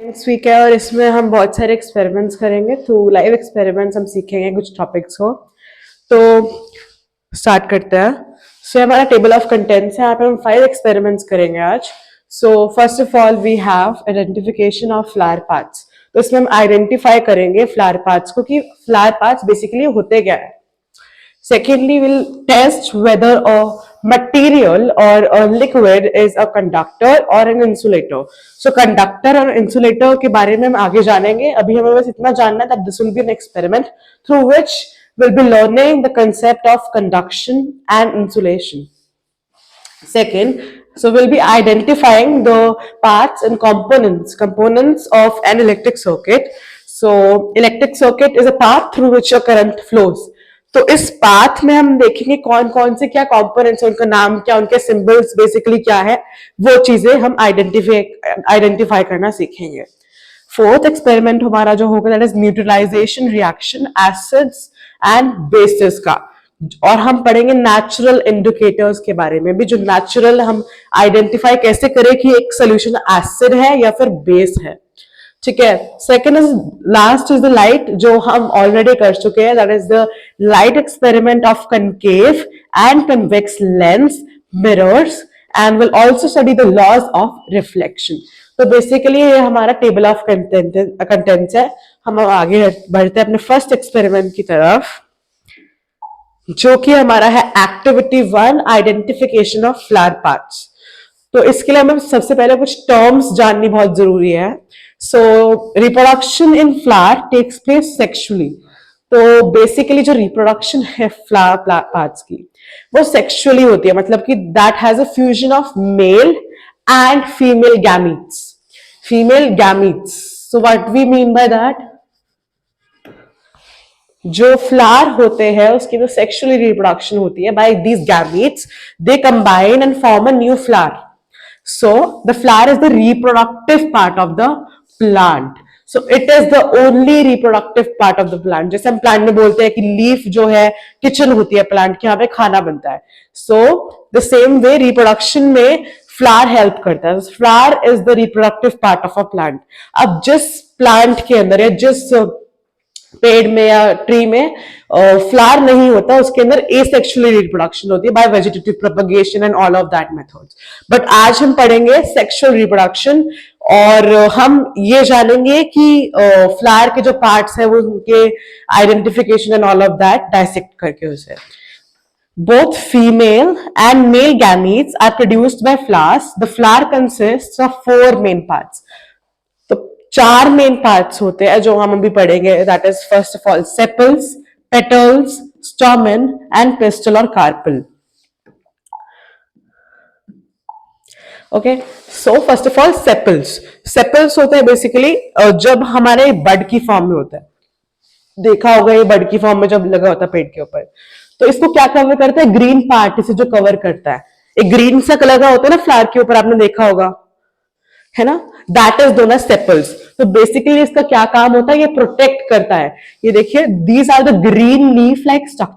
Next week है और इसमें हम बहुत सारे एक्सपेरिमेंट्स करेंगे। थ्रू लाइव एक्सपेरिमेंट्स हम सीखेंगे कुछ टॉपिक्स को। तो स्टार्ट करते हैं। सो हमारा टेबल ऑफ कंटेंट्स है, यहाँ पे हम 5 एक्सपेरिमेंट्स करेंगे आज। So first of all we have identification of flower parts. तो इसमें हम आइडेंटिफाई करेंगे फ्लावर पार्ट्स को कि फ्लावर पार्ट्स बेसिकली होते क्या है। Secondly, we'll test whether a material or a liquid is a conductor or an insulator. So conductor और insulator के बारे में हम आगे जानेंगे। अभी हमें बस इतना जानना है that this will be an experiment through which we'll be learning the concept of conduction and insulation. Second, so we'll be identifying the parts and components of an electric circuit. So electric circuit is a path through which a current flows. तो इस path में हम देखेंगे कौन कौन से क्या components, उनका नाम क्या, उनके सिंबल्स बेसिकली क्या है, वो चीजें हम आइडेंटिफाई करना सीखेंगे। फोर्थ एक्सपेरिमेंट हमारा जो होगा that is neutralization reaction acids and bases का, और हम पढ़ेंगे नेचुरल इंडिकेटर्स के बारे में भी, जो नेचुरल हम आइडेंटिफाई कैसे करें कि एक सोल्यूशन एसिड है या फिर बेस है। ठीक है। Second is last is the light, जो हम ऑलरेडी कर चुके हैं, that is the light experiment of concave and convex lens mirrors and will also study the laws of reflection. तो बेसिकली ये हमारा टेबल ऑफ कंटेंट्स है। हम आगे बढ़ते हैं अपने फर्स्ट एक्सपेरिमेंट की तरफ, जो कि हमारा है activity 1 identification of flower parts. तो इसके लिए हमें सबसे पहले कुछ टर्म्स जाननी बहुत जरूरी है। So reproduction in flower takes place sexually. तो बेसिकली जो रिप्रोडक्शन है फ्लावर पार्ट्स की वो सेक्सुअली होती है, मतलब कि that has a fusion of male and female gametes. Female gametes, so what we mean by that, जो फ्लावर होते हैं उसकी जो सेक्सुअली रिप्रोडक्शन होती है by these gametes, they combine and form a new flower. So the flower is the reproductive part of the plant. So it is the only reproductive part of the plant. जैसे हम plant में बोलते हैं कि leaf जो है kitchen होती है प्लांट की, यहाँ पे खाना बनता है। So the same way reproduction में फ्लावर हेल्प करता है। Flower is the reproductive part of a plant. अब जिस प्लांट के अंदर या जिस पेड़ में या ट्री में फ्लावर नहीं होता, उसके अंदर एसेक्सुअल रिप्रोडक्शन होती है bye vegetative propagation and all of that methods. But आज हम पढ़ेंगे सेक्सुअल रिप्रोडक्शन, और हम ये जानेंगे कि फ्लावर के जो पार्ट्स है वो उनके identification and all of that dissect करके उसे। Both female and male gametes are produced by flowers. The flower consists of 4 main parts. 4 main parts होते हैं जो हम अभी पढ़ेंगे, that is first of all sepals, petals, stamen and pistil और carpel. Okay, so first of all sepals. Sepals होते हैं basically जब हमारे बड की फॉर्म में होता है। देखा होगा ये बड की फॉर्म में जब लगा होता है पेड़ के ऊपर, तो इसको क्या कवर करता है, ग्रीन पार्ट इसे जो कवर करता है। एक ग्रीन सा कलर का होता है ना फ्लावर के ऊपर, आपने देखा होगा, है ना, that is known as sepals. तो बेसिकली इसका क्या काम होता है, ये प्रोटेक्ट करता है। ये देखिए, these are the green leaf like structure.